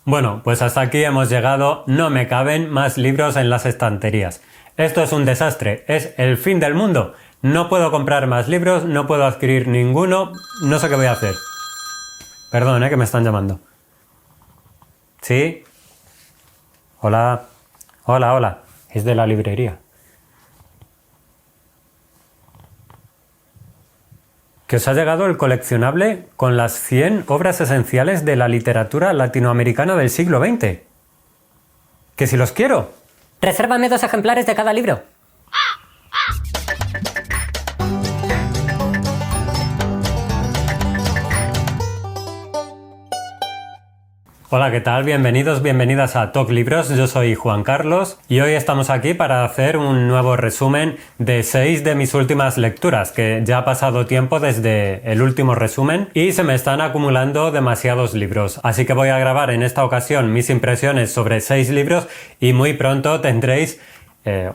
Bueno, pues hasta aquí hemos llegado, no me caben más libros en las estanterías. Esto es un desastre, es el fin del mundo. No puedo comprar más libros, no puedo adquirir ninguno, no sé qué voy a hacer. Perdón, que me están llamando. ¿Sí? Hola. Hola, hola. Es de la librería. Que os ha llegado el coleccionable con las 100 obras esenciales de la literatura latinoamericana del siglo XX. Que si los quiero. Resérvame 2 ejemplares de cada libro. Hola, ¿qué tal? Bienvenidos, bienvenidas a Talk Libros. Yo soy Juan Carlos y hoy estamos aquí para hacer un nuevo resumen de 6 de mis últimas lecturas, que ya ha pasado tiempo desde el último resumen y se me están acumulando demasiados libros. Así que voy a grabar en esta ocasión mis impresiones sobre 6 libros y muy pronto tendréis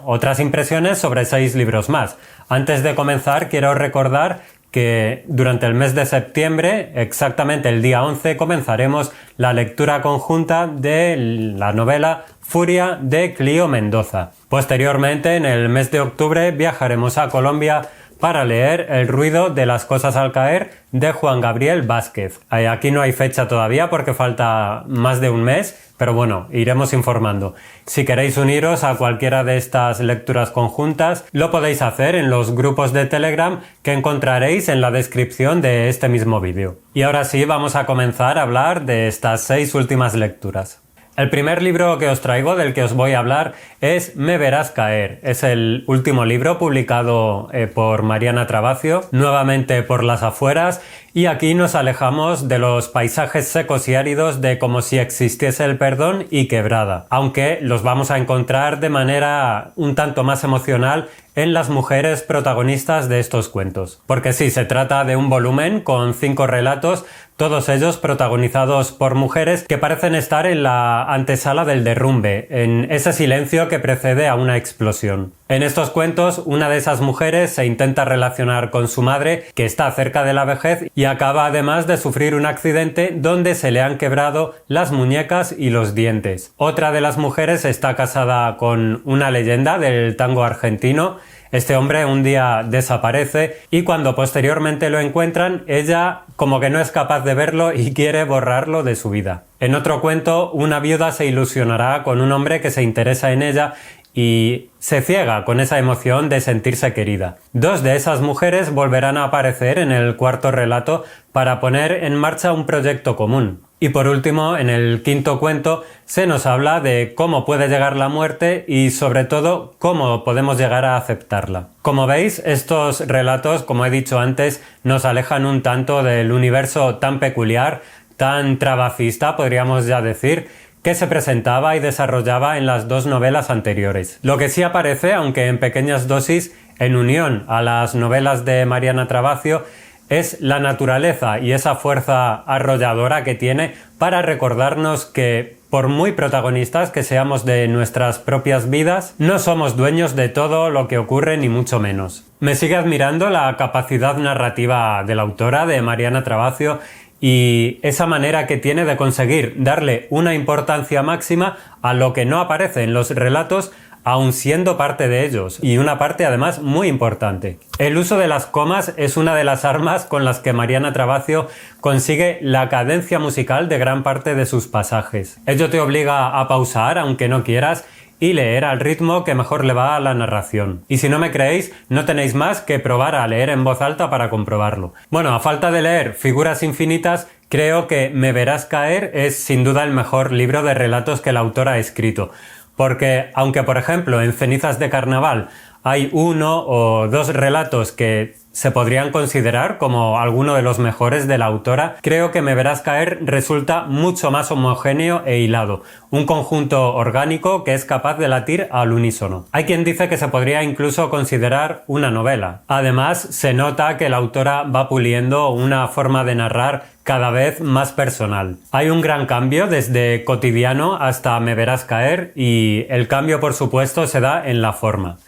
otras impresiones sobre 6 libros más. Antes de comenzar, quiero recordar que durante el mes de septiembre, exactamente el día 11, comenzaremos la lectura conjunta de la novela Furia de Clio Mendoza. Posteriormente, en el mes de octubre, viajaremos a Colombia para leer El ruido de las cosas al caer de Juan Gabriel Vázquez. Aquí no hay fecha todavía porque falta más de un mes, pero bueno, iremos informando. Si queréis uniros a cualquiera de estas lecturas conjuntas, lo podéis hacer en los grupos de Telegram que encontraréis en la descripción de este mismo vídeo. Y ahora sí, vamos a comenzar a hablar de estas 6 últimas lecturas. El primer libro que os traigo, del que os voy a hablar, es Me verás caer. Es el último libro publicado por Mariana Trabacio, nuevamente por las afueras, y aquí nos alejamos de los paisajes secos y áridos de Como si existiese el perdón y Quebrada, aunque los vamos a encontrar de manera un tanto más emocional en las mujeres protagonistas de estos cuentos. Porque sí, se trata de un volumen con 5 relatos, todos ellos protagonizados por mujeres que parecen estar en la antesala del derrumbe, en ese silencio que precede a una explosión. En estos cuentos, una de esas mujeres se intenta relacionar con su madre, que está cerca de la vejez, y acaba además de sufrir un accidente donde se le han quebrado las muñecas y los dientes. Otra de las mujeres está casada con una leyenda del tango argentino. Este hombre un día desaparece y cuando posteriormente lo encuentran, ella como que no es capaz de verlo y quiere borrarlo de su vida. En otro cuento, una viuda se ilusionará con un hombre que se interesa en ella y se ciega con esa emoción de sentirse querida. 2 de esas mujeres volverán a aparecer en el cuarto relato para poner en marcha un proyecto común. Y por último, en el quinto cuento, se nos habla de cómo puede llegar la muerte y sobre todo cómo podemos llegar a aceptarla. Como veis, estos relatos, como he dicho antes, nos alejan un tanto del universo tan peculiar, tan trabacista, podríamos ya decir, que se presentaba y desarrollaba en las 2 novelas anteriores. Lo que sí aparece, aunque en pequeñas dosis, en unión a las novelas de Mariana Trabacio, es la naturaleza y esa fuerza arrolladora que tiene para recordarnos que, por muy protagonistas que seamos de nuestras propias vidas, no somos dueños de todo lo que ocurre ni mucho menos. Me sigue admirando la capacidad narrativa de la autora, de Mariana Trabacio, y esa manera que tiene de conseguir darle una importancia máxima a lo que no aparece en los relatos, aun siendo parte de ellos, y una parte además muy importante. El uso de las comas es una de las armas con las que Mariana Trabacio consigue la cadencia musical de gran parte de sus pasajes. Ello te obliga a pausar, aunque no quieras, y leer al ritmo que mejor le va a la narración. Y si no me creéis, no tenéis más que probar a leer en voz alta para comprobarlo. Bueno, a falta de leer Figuras infinitas, creo que Me verás caer es sin duda el mejor libro de relatos que la autora ha escrito. Porque, aunque por ejemplo en Cenizas de Carnaval hay 1 o 2 relatos que se podrían considerar como alguno de los mejores de la autora, creo que Me verás caer resulta mucho más homogéneo e hilado, un conjunto orgánico que es capaz de latir al unísono. Hay quien dice que se podría incluso considerar una novela. Además, se nota que la autora va puliendo una forma de narrar cada vez más personal. Hay un gran cambio desde Cotidiano hasta Me verás caer y el cambio, por supuesto, se da en la forma.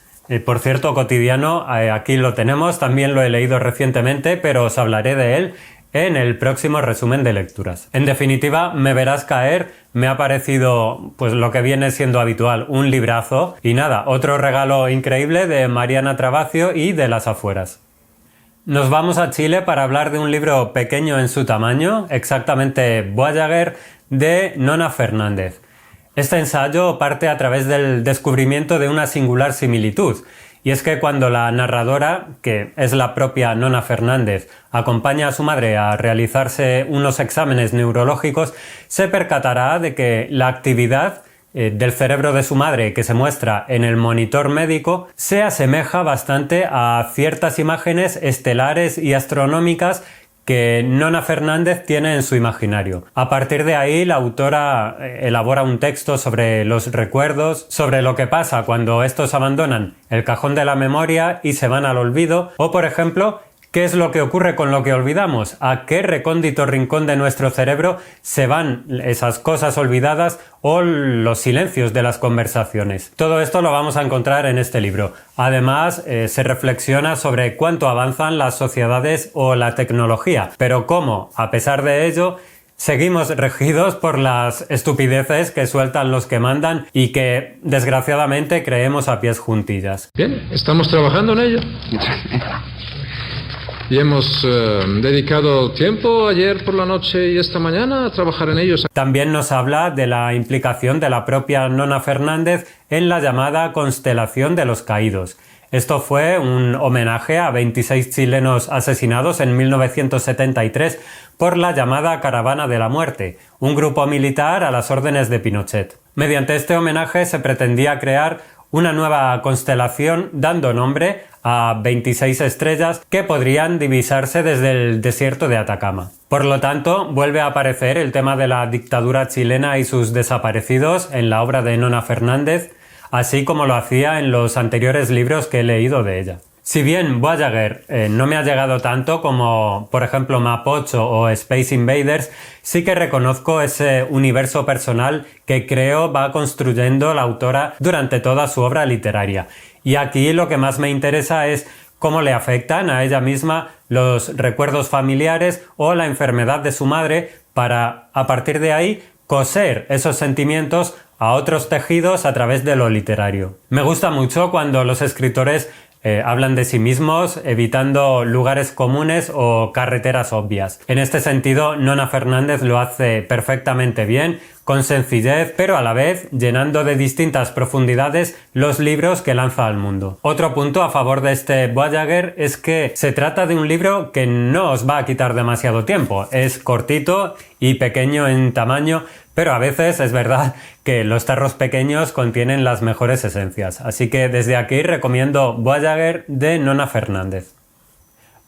Por cierto, Cotidiano, aquí lo tenemos, también lo he leído recientemente, pero os hablaré de él en el próximo resumen de lecturas. En definitiva, Me verás caer me ha parecido, pues lo que viene siendo habitual, un librazo. Y nada, otro regalo increíble de Mariana Trabacio y de Las Afueras. Nos vamos a Chile para hablar de un libro pequeño en su tamaño, exactamente Voyager, de Nona Fernández. Este ensayo parte a través del descubrimiento de una singular similitud, y es que cuando la narradora, que es la propia Nona Fernández, acompaña a su madre a realizarse unos exámenes neurológicos, se percatará de que la actividad del cerebro de su madre que se muestra en el monitor médico se asemeja bastante a ciertas imágenes estelares y astronómicas que Nona Fernández tiene en su imaginario. A partir de ahí, la autora elabora un texto sobre los recuerdos, sobre lo que pasa cuando estos abandonan el cajón de la memoria y se van al olvido, o por ejemplo, ¿qué es lo que ocurre con lo que olvidamos? ¿A qué recóndito rincón de nuestro cerebro se van esas cosas olvidadas o los silencios de las conversaciones? Todo esto lo vamos a encontrar en este libro. Además, se reflexiona sobre cuánto avanzan las sociedades o la tecnología, pero cómo, a pesar de ello, seguimos regidos por las estupideces que sueltan los que mandan y que, desgraciadamente, creemos a pies juntillas. Bien, estamos trabajando en ello. Y hemos dedicado tiempo ayer por la noche y esta mañana a trabajar en ellos. También nos habla de la implicación de la propia Nona Fernández en la llamada Constelación de los Caídos. Esto fue un homenaje a 26 chilenos asesinados en 1973 por la llamada Caravana de la Muerte, un grupo militar a las órdenes de Pinochet. Mediante este homenaje se pretendía crear una nueva constelación dando nombre a 26 estrellas que podrían divisarse desde el desierto de Atacama. Por lo tanto, vuelve a aparecer el tema de la dictadura chilena y sus desaparecidos en la obra de Nona Fernández, así como lo hacía en los anteriores libros que he leído de ella. Si bien Voyager no me ha llegado tanto como, por ejemplo, Mapocho o Space Invaders, sí que reconozco ese universo personal que creo va construyendo la autora durante toda su obra literaria. Y aquí lo que más me interesa es cómo le afectan a ella misma los recuerdos familiares o la enfermedad de su madre para, a partir de ahí, coser esos sentimientos a otros tejidos a través de lo literario. Me gusta mucho cuando los escritores hablan de sí mismos, evitando lugares comunes o carreteras obvias. En este sentido, Nona Fernández lo hace perfectamente bien, con sencillez, pero a la vez llenando de distintas profundidades los libros que lanza al mundo. Otro punto a favor de este Voyager es que se trata de un libro que no os va a quitar demasiado tiempo. Es cortito y pequeño en tamaño, pero a veces es verdad que los tarros pequeños contienen las mejores esencias. Así que desde aquí recomiendo Voyager de Nona Fernández.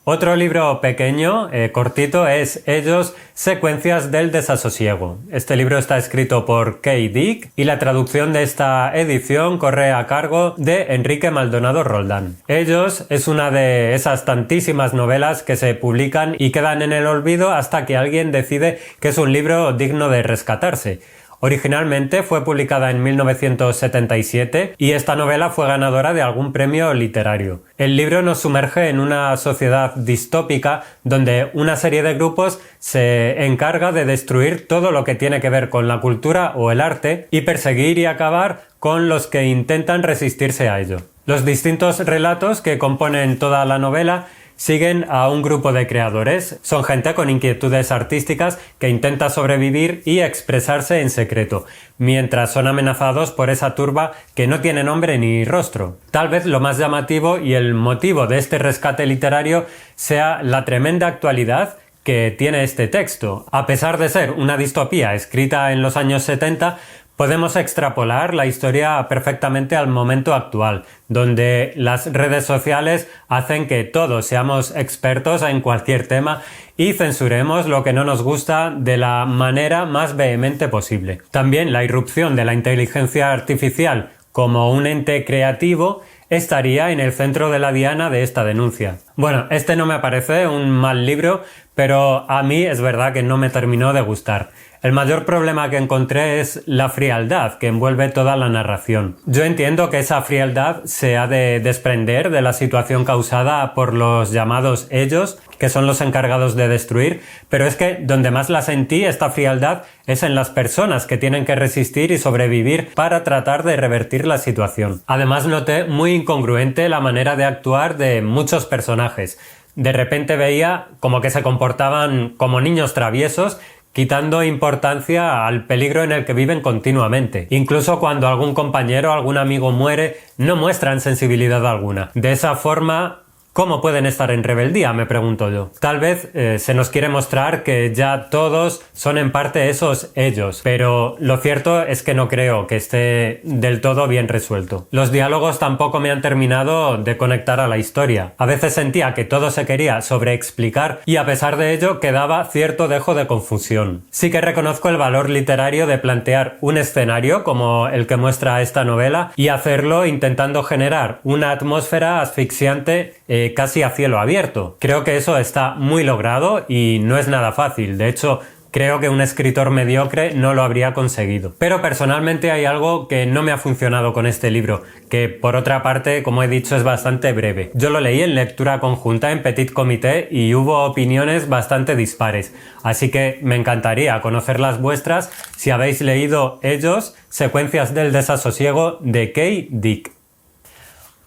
Otro libro pequeño, cortito, es Ellos, Secuencias del Desasosiego. Este libro está escrito por Kay Dick y la traducción de esta edición corre a cargo de Enrique Maldonado Roldán. Ellos es una de esas tantísimas novelas que se publican y quedan en el olvido hasta que alguien decide que es un libro digno de rescatarse. Originalmente fue publicada en 1977 y esta novela fue ganadora de algún premio literario. El libro nos sumerge en una sociedad distópica donde una serie de grupos se encarga de destruir todo lo que tiene que ver con la cultura o el arte y perseguir y acabar con los que intentan resistirse a ello. Los distintos relatos que componen toda la novela siguen a un grupo de creadores. Son gente con inquietudes artísticas que intenta sobrevivir y expresarse en secreto, mientras son amenazados por esa turba que no tiene nombre ni rostro. Tal vez lo más llamativo y el motivo de este rescate literario sea la tremenda actualidad que tiene este texto. A pesar de ser una distopía escrita en los años 70, podemos extrapolar la historia perfectamente al momento actual, donde las redes sociales hacen que todos seamos expertos en cualquier tema y censuremos lo que no nos gusta de la manera más vehemente posible. También la irrupción de la inteligencia artificial como un ente creativo estaría en el centro de la diana de esta denuncia. Bueno, este no me parece un mal libro, pero a mí es verdad que no me terminó de gustar. El mayor problema que encontré es la frialdad que envuelve toda la narración. Yo entiendo que esa frialdad se ha de desprender de la situación causada por los llamados ellos, que son los encargados de destruir, pero es que donde más la sentí, esta frialdad, es en las personas que tienen que resistir y sobrevivir para tratar de revertir la situación. Además noté muy incongruente la manera de actuar de muchos personajes. De repente veía como que se comportaban como niños traviesos, quitando importancia al peligro en el que viven continuamente. Incluso cuando algún compañero o algún amigo muere, no muestran sensibilidad alguna. De esa forma, ¿cómo pueden estar en rebeldía?, me pregunto yo. Tal vez se nos quiere mostrar que ya todos son en parte esos ellos, pero lo cierto es que no creo que esté del todo bien resuelto. Los diálogos tampoco me han terminado de conectar a la historia. A veces sentía que todo se quería sobreexplicar y a pesar de ello quedaba cierto dejo de confusión. Sí que reconozco el valor literario de plantear un escenario como el que muestra esta novela y hacerlo intentando generar una atmósfera asfixiante casi a cielo abierto. Creo que eso está muy logrado y no es nada fácil. De hecho, creo que un escritor mediocre no lo habría conseguido. Pero personalmente hay algo que no me ha funcionado con este libro, que por otra parte, como he dicho, es bastante breve. Yo lo leí en lectura conjunta en Petit Comité y hubo opiniones bastante dispares. Así que me encantaría conocer las vuestras si habéis leído Ellos, Secuencias del desasosiego de Kay Dick.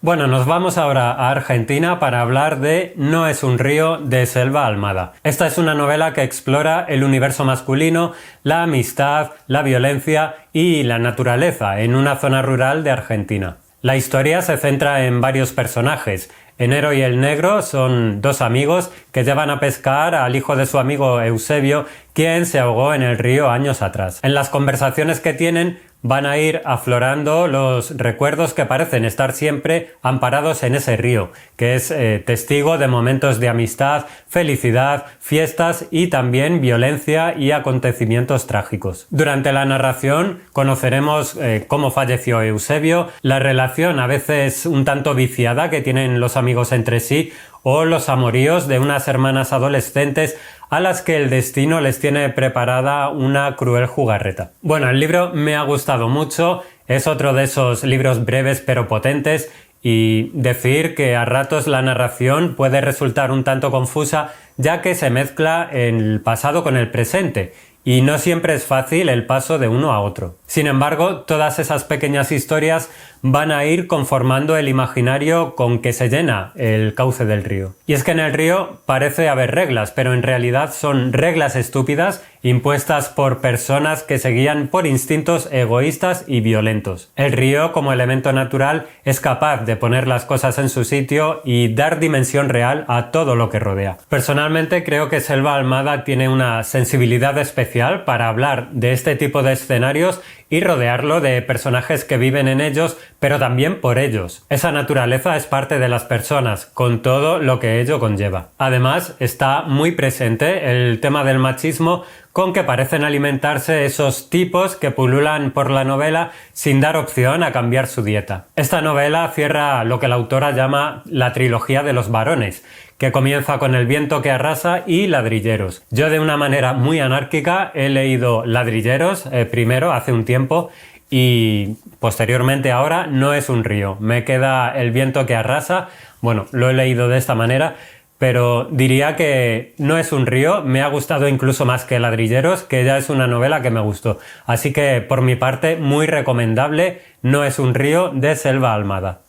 Bueno, nos vamos ahora a Argentina para hablar de No es un río, de Selva Almada. Esta es una novela que explora el universo masculino, la amistad, la violencia y la naturaleza en una zona rural de Argentina. La historia se centra en varios personajes. Enero y el Negro son dos amigos que llevan a pescar al hijo de su amigo Eusebio, quien se ahogó en el río años atrás. En las conversaciones que tienen van a ir aflorando los recuerdos que parecen estar siempre amparados en ese río, que es testigo de momentos de amistad, felicidad, fiestas y también violencia y acontecimientos trágicos. Durante la narración conoceremos cómo falleció Eusebio, la relación a veces un tanto viciada que tienen los amigos entre sí, o los amoríos de unas hermanas adolescentes a las que el destino les tiene preparada una cruel jugarreta. Bueno, el libro me ha gustado mucho, es otro de esos libros breves pero potentes, y decir que a ratos la narración puede resultar un tanto confusa ya que se mezcla el pasado con el presente y no siempre es fácil el paso de uno a otro. Sin embargo, todas esas pequeñas historias van a ir conformando el imaginario con que se llena el cauce del río. Y es que en el río parece haber reglas, pero en realidad son reglas estúpidas impuestas por personas que se guían por instintos egoístas y violentos. El río, como elemento natural, es capaz de poner las cosas en su sitio y dar dimensión real a todo lo que rodea. Personalmente creo que Selva Almada tiene una sensibilidad especial para hablar de este tipo de escenarios y rodearlo de personajes que viven en ellos, pero también por ellos. Esa naturaleza es parte de las personas, con todo lo que ello conlleva. Además, está muy presente el tema del machismo, con que parecen alimentarse esos tipos que pululan por la novela sin dar opción a cambiar su dieta. Esta novela cierra lo que la autora llama la trilogía de los varones, que comienza con El viento que arrasa y Ladrilleros. Yo de una manera muy anárquica he leído Ladrilleros primero hace un tiempo y posteriormente ahora No es un río. Me queda El viento que arrasa, bueno, lo he leído de esta manera, pero diría que No es un río me ha gustado incluso más que Ladrilleros, que ya es una novela que me gustó. Así que por mi parte muy recomendable No es un río de Selva Almada.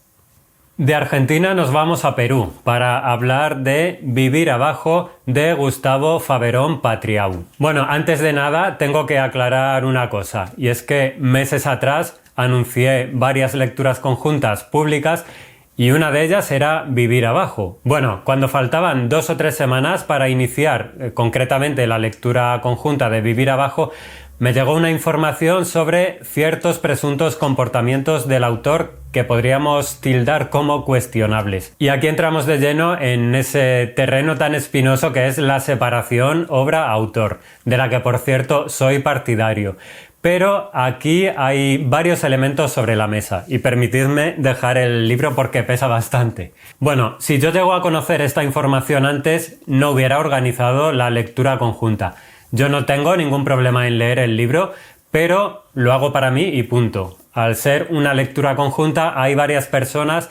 De Argentina nos vamos a Perú para hablar de Vivir abajo de Gustavo Faberón Patriau. Bueno, antes de nada tengo que aclarar una cosa, y es que meses atrás anuncié varias lecturas conjuntas públicas y una de ellas era Vivir abajo. Bueno, cuando faltaban 2 o 3 semanas para iniciar concretamente la lectura conjunta de Vivir abajo, me llegó una información sobre ciertos presuntos comportamientos del autor que podríamos tildar como cuestionables. Y aquí entramos de lleno en ese terreno tan espinoso que es la separación obra-autor, de la que por cierto soy partidario. Pero aquí hay varios elementos sobre la mesa y permitidme dejar el libro porque pesa bastante. Bueno, si yo llego a conocer esta información antes, no hubiera organizado la lectura conjunta. Yo no tengo ningún problema en leer el libro, pero lo hago para mí y punto. Al ser una lectura conjunta hay varias personas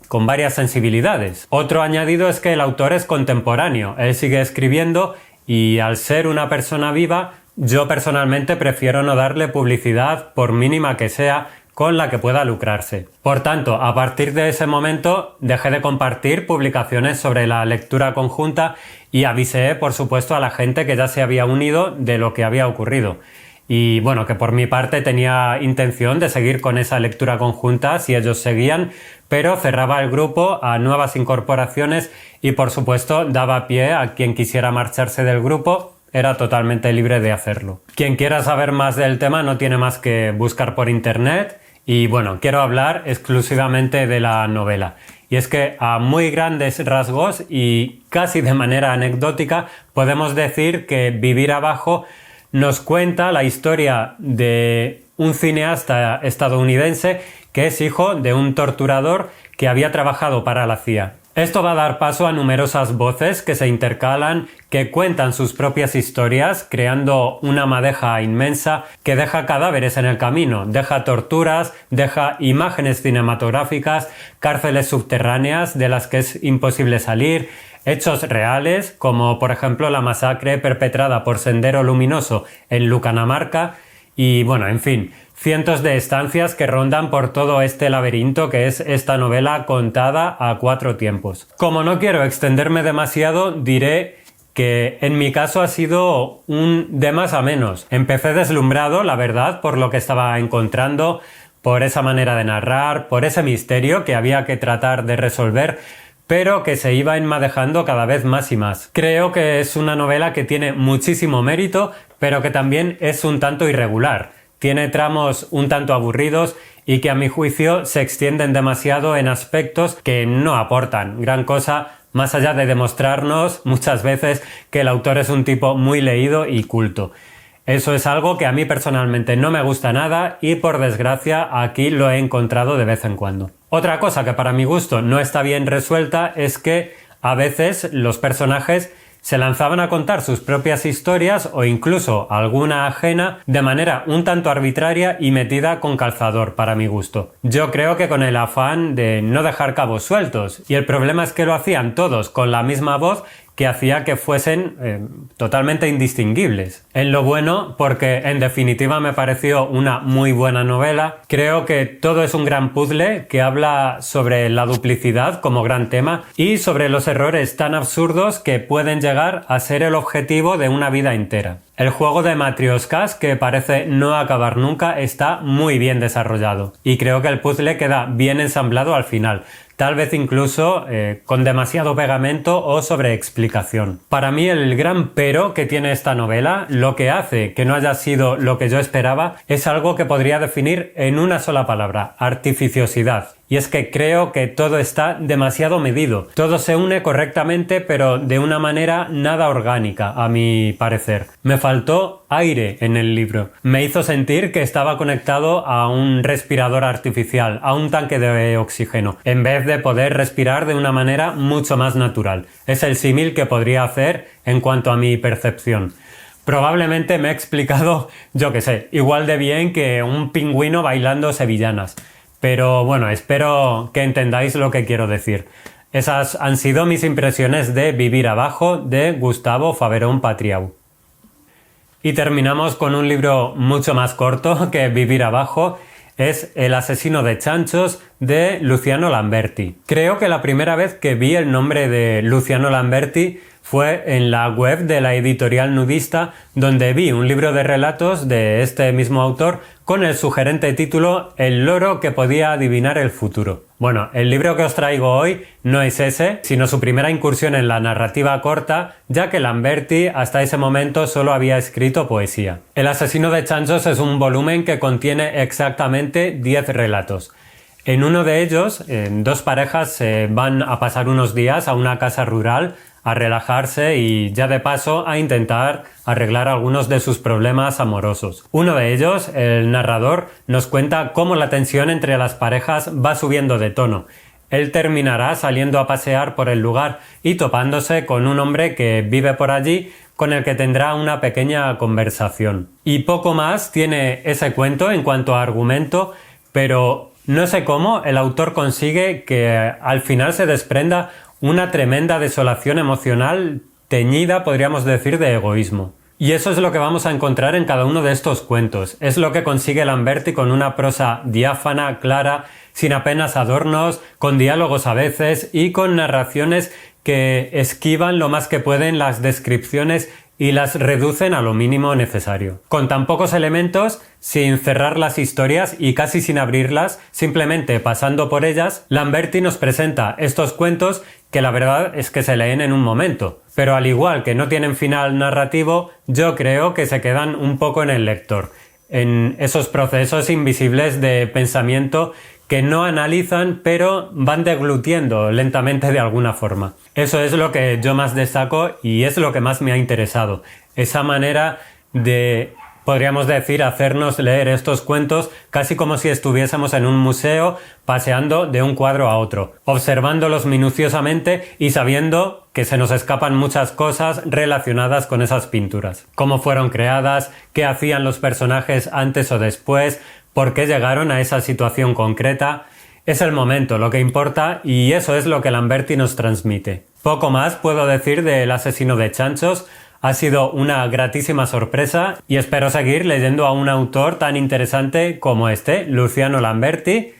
con varias sensibilidades. Otro añadido es que el autor es contemporáneo, él sigue escribiendo y al ser una persona viva, yo personalmente prefiero no darle publicidad, por mínima que sea, con la que pueda lucrarse. Por tanto, a partir de ese momento dejé de compartir publicaciones sobre la lectura conjunta y avisé, por supuesto, a la gente que ya se había unido de lo que había ocurrido. Y bueno, que por mi parte tenía intención de seguir con esa lectura conjunta si ellos seguían, pero cerraba el grupo a nuevas incorporaciones y por supuesto daba pie a quien quisiera marcharse del grupo, era totalmente libre de hacerlo. Quien quiera saber más del tema no tiene más que buscar por internet y bueno, quiero hablar exclusivamente de la novela. Y es que a muy grandes rasgos y casi de manera anecdótica podemos decir que Vivir abajo nos cuenta la historia de un cineasta estadounidense que es hijo de un torturador que había trabajado para la CIA. Esto va a dar paso a numerosas voces que se intercalan, que cuentan sus propias historias, creando una madeja inmensa que deja cadáveres en el camino, deja torturas, deja imágenes cinematográficas, cárceles subterráneas de las que es imposible salir, hechos reales, como por ejemplo la masacre perpetrada por Sendero Luminoso en Lucanamarca, y bueno, en fin, cientos de estancias que rondan por todo este laberinto que es esta novela contada a 4 tiempos. Como no quiero extenderme demasiado, diré que en mi caso ha sido un de más a menos. Empecé deslumbrado, la verdad, por lo que estaba encontrando, por esa manera de narrar, por ese misterio que había que tratar de resolver, pero que se iba enmadejando cada vez más y más. Creo que es una novela que tiene muchísimo mérito, pero que también es un tanto irregular. Tiene tramos un tanto aburridos y que a mi juicio se extienden demasiado en aspectos que no aportan gran cosa, más allá de demostrarnos muchas veces que el autor es un tipo muy leído y culto. Eso es algo que a mí personalmente no me gusta nada y por desgracia aquí lo he encontrado de vez en cuando. Otra cosa que para mi gusto no está bien resuelta es que a veces los personajes se lanzaban a contar sus propias historias o incluso alguna ajena de manera un tanto arbitraria y metida con calzador para mi gusto. Yo creo que con el afán de no dejar cabos sueltos, y el problema es que lo hacían todos con la misma voz que hacía que fuesen totalmente indistinguibles. En lo bueno, porque en definitiva me pareció una muy buena novela, creo que todo es un gran puzzle que habla sobre la duplicidad como gran tema y sobre los errores tan absurdos que pueden llegar a ser el objetivo de una vida entera. El juego de matrioscas, que parece no acabar nunca, está muy bien desarrollado y creo que el puzzle queda bien ensamblado al final. Tal vez incluso con demasiado pegamento o sobreexplicación. Para mí el gran pero que tiene esta novela, lo que hace que no haya sido lo que yo esperaba, es algo que podría definir en una sola palabra: artificiosidad. Y es que creo que todo está demasiado medido. Todo se une correctamente, pero de una manera nada orgánica, a mi parecer. Me faltó aire en el libro. Me hizo sentir que estaba conectado a un respirador artificial, a un tanque de oxígeno, en vez de poder respirar de una manera mucho más natural. Es el símil que podría hacer en cuanto a mi percepción. Probablemente me he explicado, yo qué sé, igual de bien que un pingüino bailando sevillanas. Pero bueno, espero que entendáis lo que quiero decir. Esas han sido mis impresiones de Vivir abajo, de Gustavo Faverón Patriau. Y terminamos con un libro mucho más corto que Vivir abajo. Es El asesino de chanchos, de Luciano Lamberti. Creo que la primera vez que vi el nombre de Luciano Lamberti fue en la web de la editorial Nudista, donde vi un libro de relatos de este mismo autor con el sugerente título El loro que podía adivinar el futuro. Bueno, el libro que os traigo hoy no es ese, sino su primera incursión en la narrativa corta, ya que Lamberti hasta ese momento solo había escrito poesía. El asesino de chanchos es un volumen que contiene exactamente 10 relatos. En uno de ellos, dos parejas van a pasar unos días a una casa rural a relajarse y ya de paso a intentar arreglar algunos de sus problemas amorosos. Uno de ellos, el narrador, nos cuenta cómo la tensión entre las parejas va subiendo de tono. Él terminará saliendo a pasear por el lugar y topándose con un hombre que vive por allí, con el que tendrá una pequeña conversación. Y poco más tiene ese cuento en cuanto a argumento, pero no sé cómo el autor consigue que al final se desprenda una tremenda desolación emocional teñida, podríamos decir, de egoísmo. Y eso es lo que vamos a encontrar en cada uno de estos cuentos. Es lo que consigue Lamberti con una prosa diáfana, clara, sin apenas adornos, con diálogos a veces y con narraciones que esquivan lo más que pueden las descripciones y las reducen a lo mínimo necesario. Con tan pocos elementos, sin cerrar las historias y casi sin abrirlas, simplemente pasando por ellas, Lamberti nos presenta estos cuentos que la verdad es que se leen en un momento. Pero al igual que no tienen final narrativo, yo creo que se quedan un poco en el lector, en esos procesos invisibles de pensamiento que no analizan, pero van deglutiendo lentamente de alguna forma. Eso es lo que yo más destaco y es lo que más me ha interesado. Esa manera de, podríamos decir, hacernos leer estos cuentos casi como si estuviésemos en un museo paseando de un cuadro a otro, observándolos minuciosamente y sabiendo que se nos escapan muchas cosas relacionadas con esas pinturas. Cómo fueron creadas, qué hacían los personajes antes o después, por qué llegaron a esa situación concreta. Es el momento lo que importa y eso es lo que Lamberti nos transmite. Poco más puedo decir del asesino de chanchos. Ha sido una gratísima sorpresa y espero seguir leyendo a un autor tan interesante como Luciano Lamberti.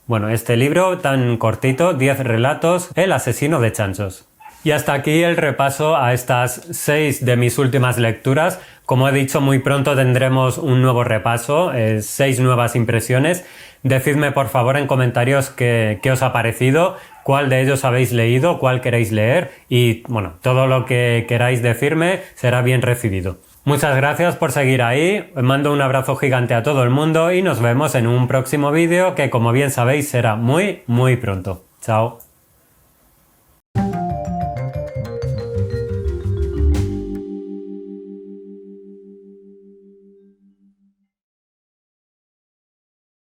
Bueno, este libro tan cortito, 10 relatos, El asesino de chanchos. Y hasta aquí el repaso a estas 6 de mis últimas lecturas. Como he dicho, muy pronto tendremos un nuevo repaso, 6 nuevas impresiones. Decidme por favor en comentarios qué os ha parecido, cuál de ellos habéis leído, cuál queréis leer y bueno, todo lo que queráis decirme será bien recibido. Muchas gracias por seguir ahí, os mando un abrazo gigante a todo el mundo y nos vemos en un próximo vídeo que como bien sabéis será muy pronto. Chao.